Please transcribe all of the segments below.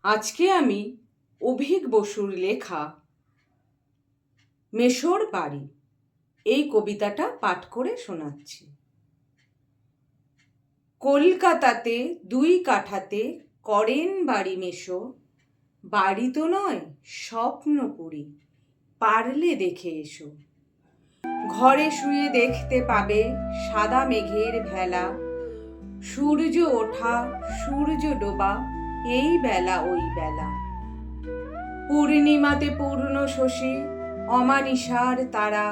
আজকে আমি অভিক বসুর লেখা মেসোর বাড়ি এই কবিতাটা পাঠ করে শোনাচ্ছি। কলকাতাতে 2 কাঠাতে করেন বাড়ি মেসো, বাড়ি তো নয় স্বপ্নপুরী, পারলে দেখে এসো। ঘরে শুয়ে দেখতে পাবে সাদা মেঘের ভেলা, সূর্য ওঠা সূর্য ডোবা এই বেলা ওই বেলা। পূর্ণিমাতে পূর্ণ শশী অমানিসার তারা,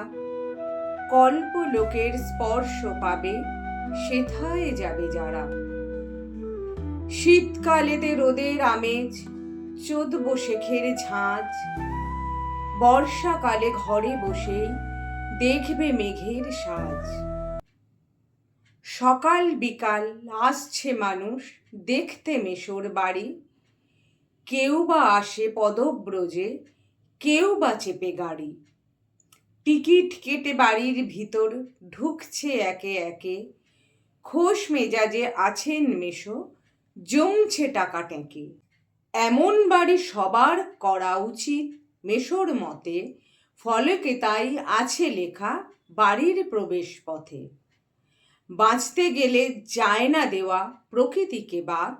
কল্প লোকের স্পর্শ পাবে সেথায় যাবে যারা। শীতকালেতে রোদের আমেজ, চোদবো শেখের ঝাঁজ, বর্ষাকালে ঘরে বসেই দেখবে মেঘের সাজ। সকাল বিকাল আসছে মানুষ দেখতে মেসোর বাড়ি, কেউ বা আসে পদব্রজে, কেউ বা চেপে গাড়ি। টিকিট কেটে বাড়ির ভিতর ঢুকছে একে একে, খোশ মেজাজে আছেন মেসো, জমছে টাকা ট্যাঁকে। এমন বাড়ি সবার করা উচিত মেসোর মতে, ফলকে তাই আছে লেখা বাড়ির প্রবেশ পথে। বাঁচতে গেলে যায় না দেওয়া প্রকৃতিকে বাদ,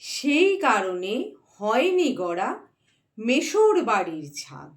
সেই কারণে হয়নি গড়া মেসোর বাড়ির ছাদ।